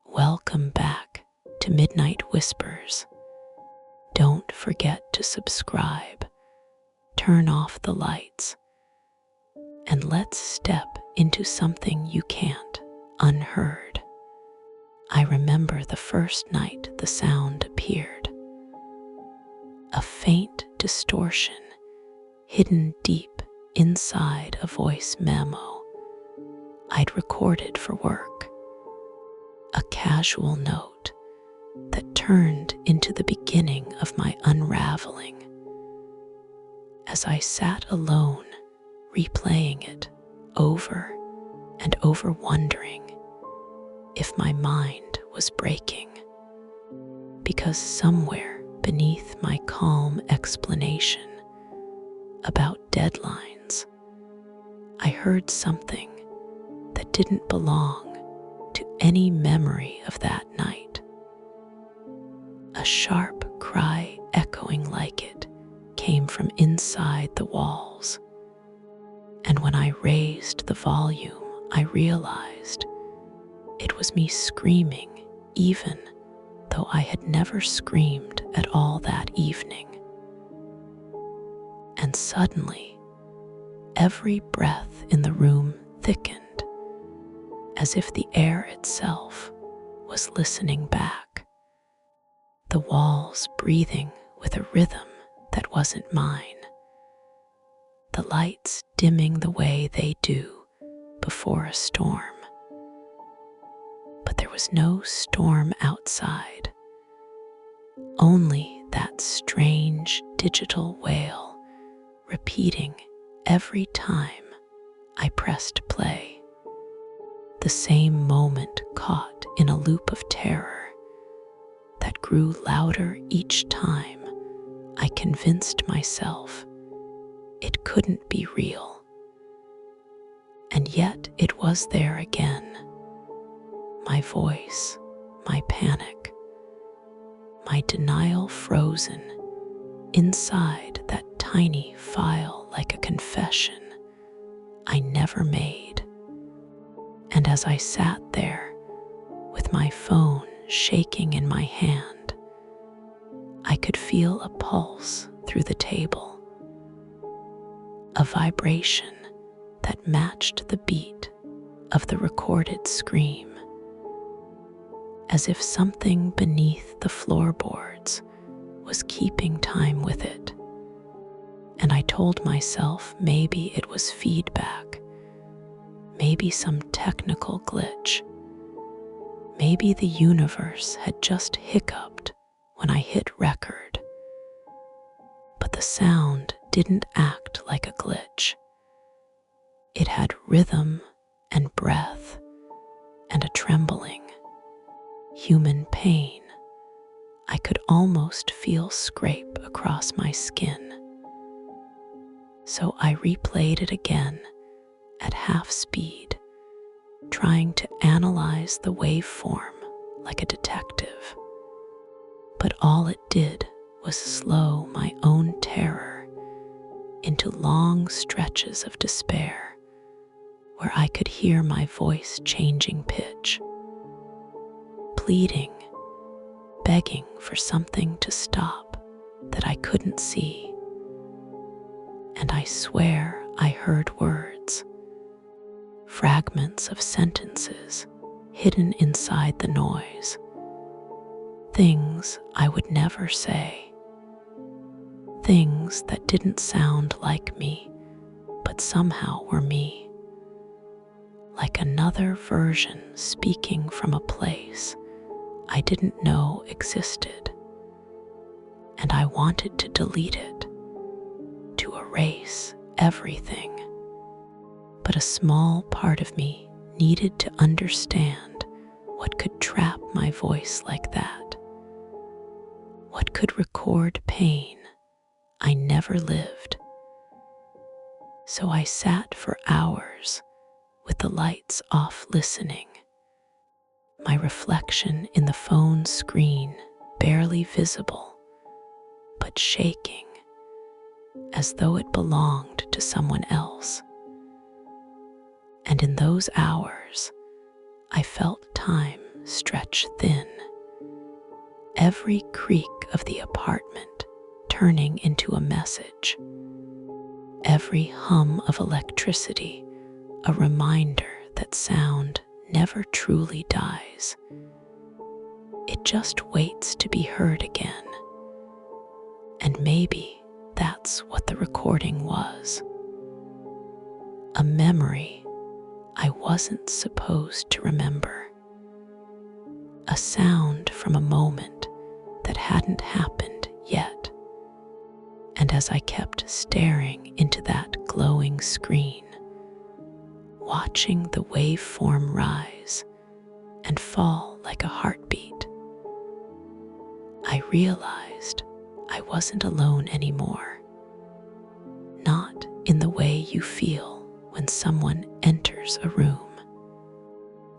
Welcome back to Midnight Whispers. Don't forget to subscribe, turn off the lights, and let's step into something you can't unheard. I remember the first night the sound appeared. A faint distortion hidden deep inside a voice memo I'd recorded for work. A casual note that turned into the beginning of my unraveling. As I sat alone, replaying it over and over, wondering if my mind was breaking. Because somewhere beneath my calm explanation about deadlines, I heard something that didn't belong to any memory of that night. A sharp cry echoing like it came from inside the walls, and when I raised the volume, I realized it was me screaming, even though I had never screamed at all that evening. And suddenly, every breath in the room thickened, as if the air itself was listening back, the walls breathing with a rhythm that wasn't mine, the lights dimming the way they do before a storm. But there was no storm outside, only that strange digital wail repeating every time I pressed play. The same moment caught in a loop of terror that grew louder each time I convinced myself it couldn't be real. And yet it was there again. My voice, my panic, my denial frozen inside that tiny file like a confession I never made. And as I sat there with my phone shaking in my hand, I could feel a pulse through the table, a vibration that matched the beat of the recorded scream, as if something beneath the floorboards was keeping time with it. And I told myself maybe it was feedback, maybe some technical glitch, maybe the universe had just hiccuped when I hit record. But the sound didn't act like a glitch. It had rhythm and breath and a trembling, human pain I could almost feel scrape across my skin. So I replayed it again at half speed, trying to analyze the waveform like a detective. But all it did was slow my own terror into long stretches of despair, where I could hear my voice changing pitch, pleading, begging for something to stop that I couldn't see. And I swear I heard words, fragments of sentences hidden inside the noise, things I would never say, things that didn't sound like me, but somehow were me, like another version speaking from a place I didn't know existed. And I wanted to delete it, to erase everything. But a small part of me needed to understand what could trap my voice like that, what could record pain I never lived. So I sat for hours with the lights off, listening, my reflection in the phone screen barely visible, but shaking as though it belonged to someone else. And in those hours, I felt time stretch thin, every creak of the apartment turning into a message, every hum of electricity a reminder that sound never truly dies. It just waits to be heard again. And maybe that's what the recording was. A memory I wasn't supposed to remember. A sound from a moment that hadn't happened yet. And as I kept staring into that glowing screen, watching the waveform rise and fall like a heartbeat, I realized I wasn't alone anymore. Not in the way you feel when someone enters a room,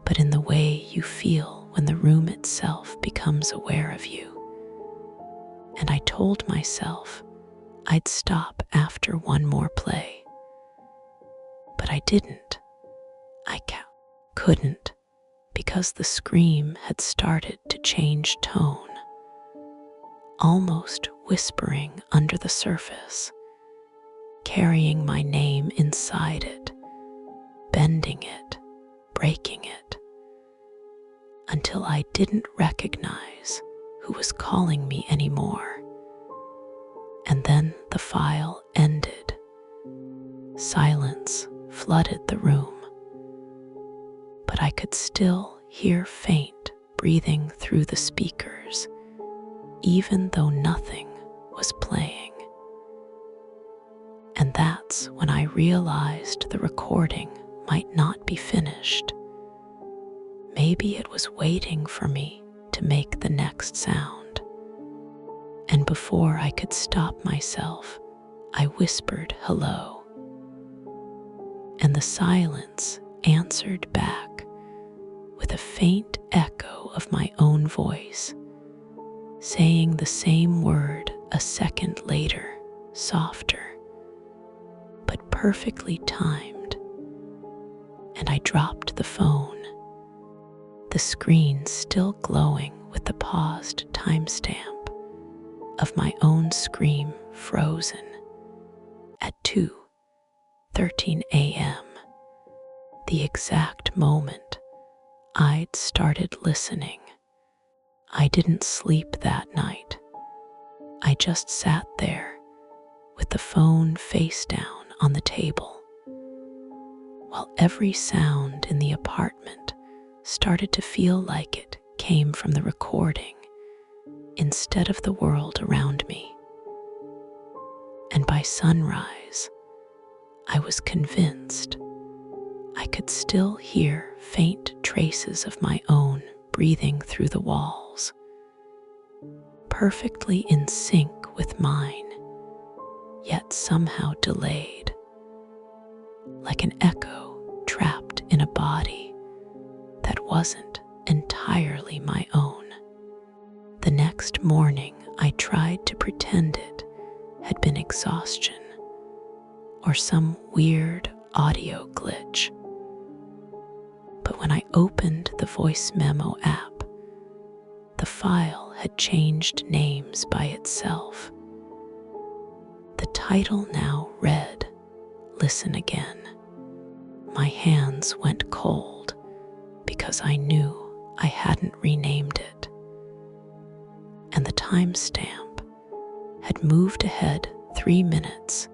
but in the way you feel when the room itself becomes aware of you. And I told myself I'd stop after one more play. But I didn't. I couldn't, because the scream had started to change tone, almost whispering under the surface, carrying my name inside it, bending it, breaking it, until I didn't recognize who was calling me anymore. And then the file ended. Silence flooded the room, but I could still hear faint breathing through the speakers, even though nothing was playing. And that's when I realized the recording might not be finished. Maybe it was waiting for me to make the next sound. And before I could stop myself, I whispered hello. And the silence answered back with a faint echo of my own voice, saying the same word a second later, softer, but perfectly timed. And I dropped the phone, the screen still glowing with the paused timestamp of my own scream frozen at 2:13 a.m., the exact moment I'd started listening. I didn't sleep that night. I just sat there with the phone face down on the table, while every sound in the apartment started to feel like it came from the recording instead of the world around me. And by sunrise, I was convinced I could still hear faint traces of my own breathing through the walls, perfectly in sync with mine, yet somehow delayed, like an echo trapped in a body that wasn't entirely my own. The next morning, I tried to pretend it had been exhaustion or some weird audio glitch. But when I opened the voice memo app, the file had changed names by itself. The title now read, "Listen Again." My hands went cold because I knew I hadn't renamed it. And the timestamp had moved ahead 3 minutes,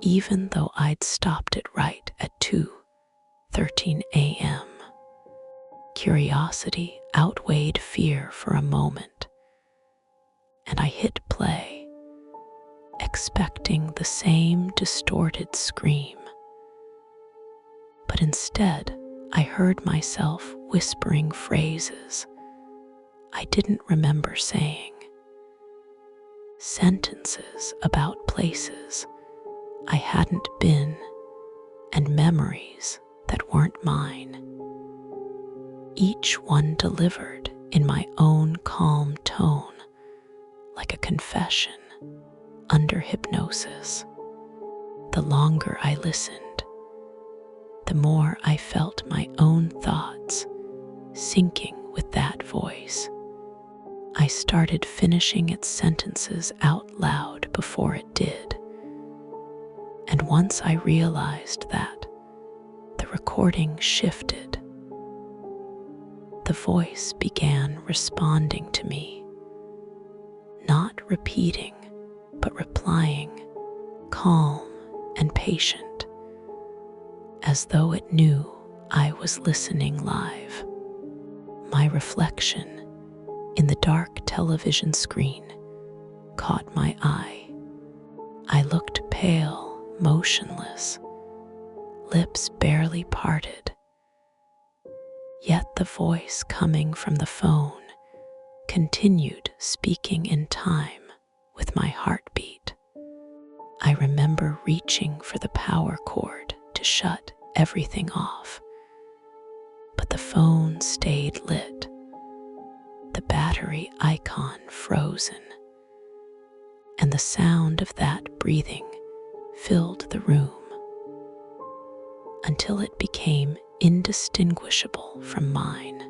even though I'd stopped it right at 2:13 a.m. Curiosity outweighed fear for a moment, and I hit play, expecting the same distorted scream. But instead, I heard myself whispering phrases I didn't remember saying, sentences about places I hadn't been and memories that weren't mine, each one delivered in my own calm tone, like a confession under hypnosis. The longer I listened, the more I felt my own thoughts sinking with that voice. I started finishing its sentences out loud before it did. And once I realized that, the recording shifted. The voice began responding to me, not repeating, but replying, calm and patient, as though it knew I was listening live. My reflection in the dark television screen caught my eye. I looked pale, motionless, lips barely parted. Yet the voice coming from the phone continued speaking in time with my heartbeat. I remember reaching for the power cord to shut everything off, but the phone stayed lit, the battery icon frozen, and the sound of that breathing filled the room until it became indistinguishable from mine.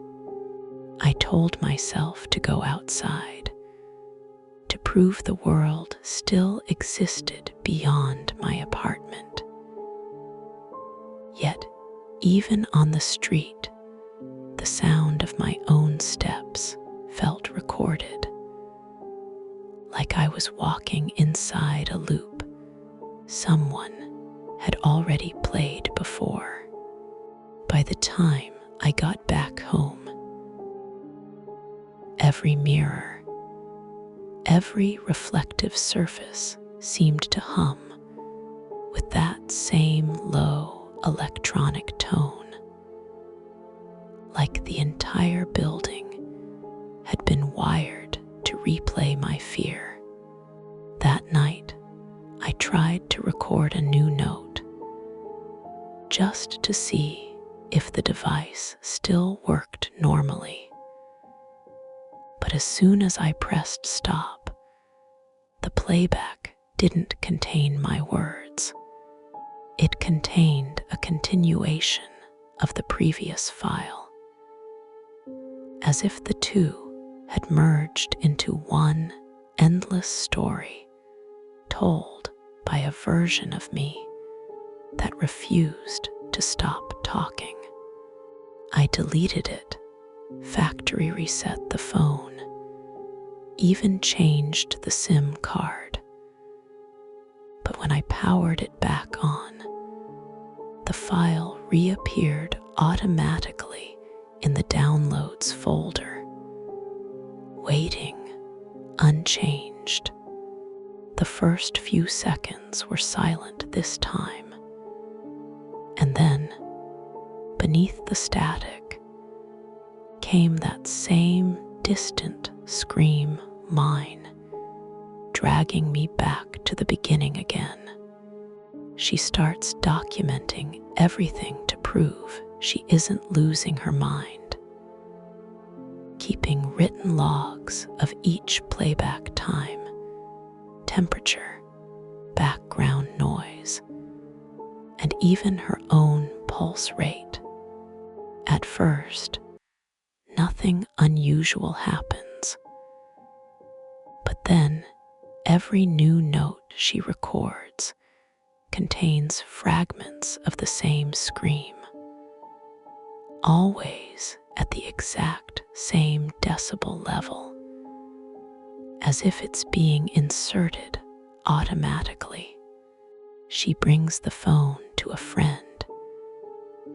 I told myself to go outside, to prove the world still existed beyond my apartment. Yet, even on the street, the sound of my own steps felt recorded, like I was walking inside a loop someone had already played before. By the time I got back home, every mirror, every reflective surface seemed to hum with that same low electronic tone, like the entire building had been wired to replay my fear. That night, I tried to record a new note, just to see if the device still worked normally. But as soon as I pressed stop, the playback didn't contain my words. It contained a continuation of the previous file, as if the two had merged into one endless story told by a version of me that refused to stop talking. I deleted it, factory reset the phone, even changed the SIM card. But when I powered it back on, the file reappeared automatically in the downloads folder, waiting unchanged. The first few seconds were silent this time, and then, beneath the static, came that same distant scream, mine, dragging me back to the beginning again. She starts documenting everything to prove she isn't losing her mind, keeping written logs of each playback time, temperature, background noise, and even her own pulse rate. At first, nothing unusual happens, but then every new note she records contains fragments of the same scream, always at the exact same decibel level, as if it's being inserted automatically. She brings the phone to a friend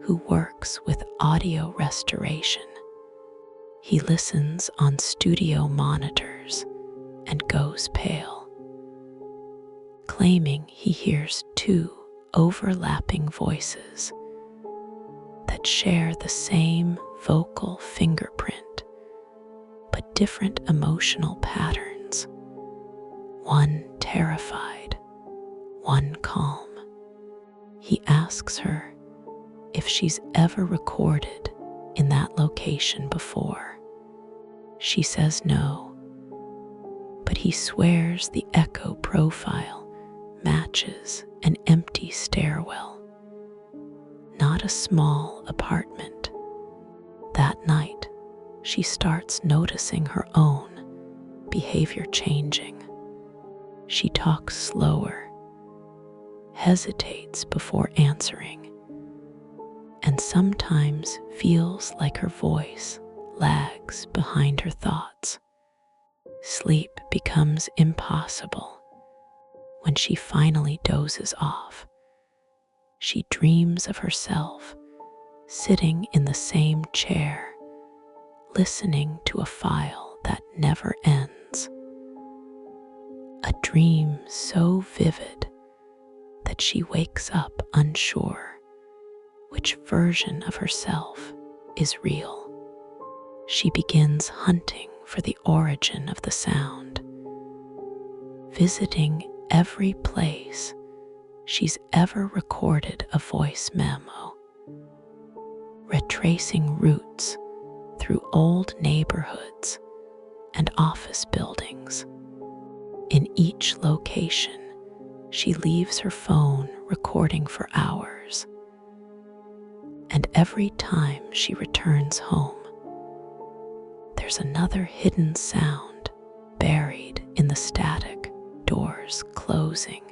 who works with audio restoration. He listens on studio monitors and goes pale, claiming he hears two overlapping voices that share the same vocal fingerprint, but different emotional patterns. One terrified, one calm. He asks her if she's ever recorded in that location before. She says no, but he swears the echo profile matches an empty stairwell, not a small apartment. That night, she starts noticing her own behavior changing. She talks slower, hesitates before answering, and sometimes feels like her voice lags behind her thoughts. Sleep becomes impossible when she finally dozes off. She dreams of herself sitting in the same chair, listening to a file that never ends. A dream so vivid that she wakes up unsure which version of herself is real. She begins hunting for the origin of the sound, visiting every place she's ever recorded a voice memo, retracing roots through old neighborhoods and office buildings. In each location, she leaves her phone recording for hours. And every time she returns home, there's another hidden sound buried in the static, doors closing,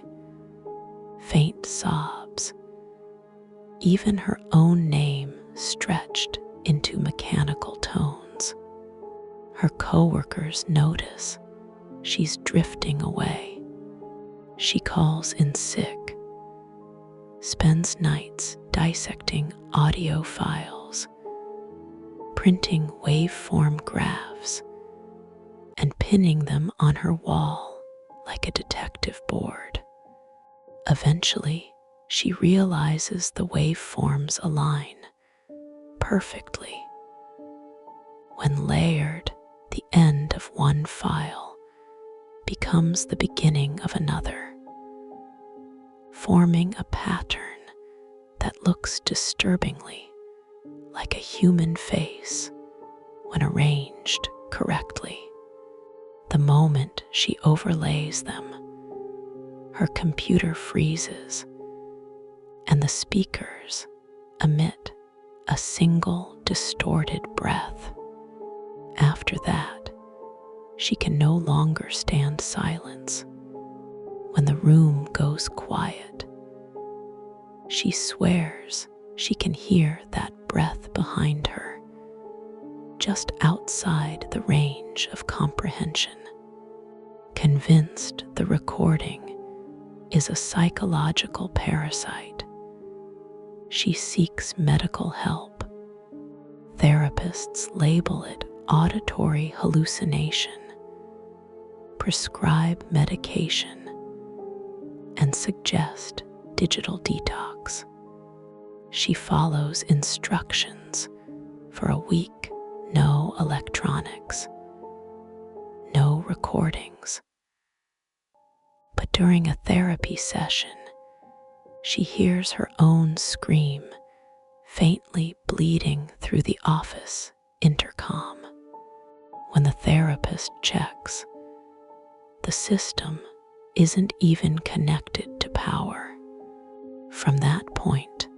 faint sobs, even her own name stretched into mechanical tones. Her coworkers notice she's drifting away. She calls in sick, spends nights dissecting audio files, printing waveform graphs, and pinning them on her wall like a detective board. Eventually, she realizes the waveforms align perfectly. When layered, the end of one file becomes the beginning of another, forming a pattern that looks disturbingly like a human face when arranged correctly. The moment she overlays them, her computer freezes and the speakers emit a single distorted breath. After that, she can no longer stand silence. When the room goes quiet, she swears she can hear that breath behind her, just outside the range of comprehension. Convinced the recording is a psychological parasite, she seeks medical help. Therapists label it auditory hallucination, prescribe medication, and suggest digital detox. She follows instructions for a week: no electronics, no recordings. But during a therapy session, she hears her own scream faintly bleeding through the office intercom. When the therapist checks, the system isn't even connected to power. From that point,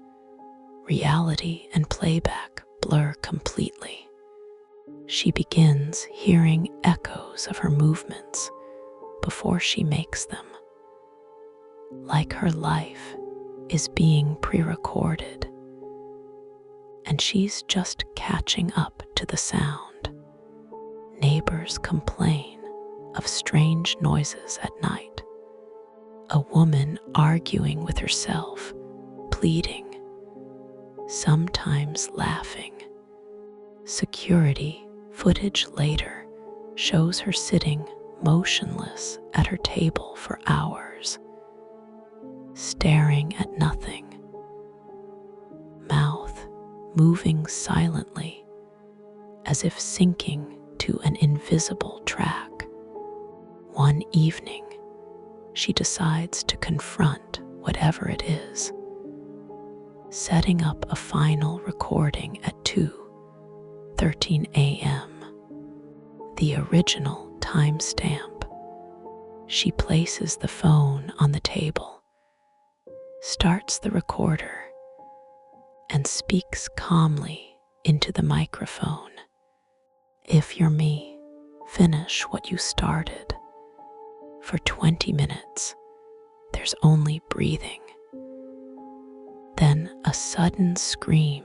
reality and playback blur completely. She begins hearing echoes of her movements before she makes them, like her life is being pre-recorded, and she's just catching up to the sound. Neighbors complain of strange noises at night. A woman arguing with herself, pleading, sometimes laughing. Security footage later shows her sitting motionless at her table for hours, staring at nothing, mouth moving silently as if syncing to an invisible track. One evening, she decides to confront whatever it is, setting up a final recording at 2:13 a.m., the original timestamp. She places the phone on the table, starts the recorder, and speaks calmly into the microphone. if you're me, finish what you started. For 20 minutes, there's only breathing. Then a sudden scream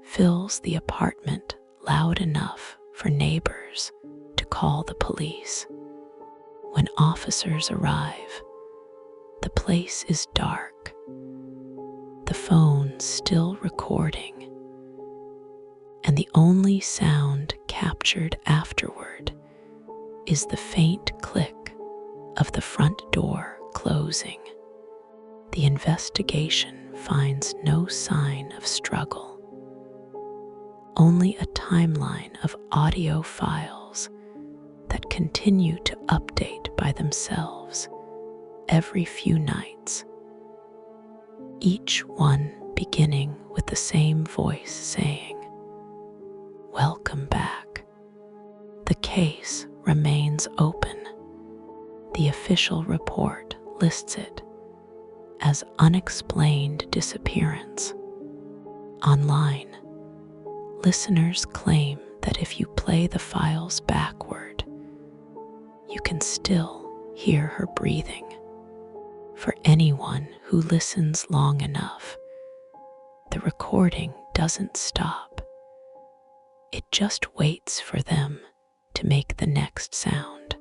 fills the apartment loud enough for neighbors to call the police. When officers arrive, the place is dark, the phone still recording, and the only sound captured afterward is the faint click of the front door closing. The investigation finds no sign of struggle, only a timeline of audio files that continue to update by themselves every few nights, each one beginning with the same voice saying, "Welcome back." The case remains open. The official report lists it as unexplained disappearance. Online, listeners claim that if you play the files backward, you can still hear her breathing. For anyone who listens long enough, the recording doesn't stop. It just waits for them to make the next sound.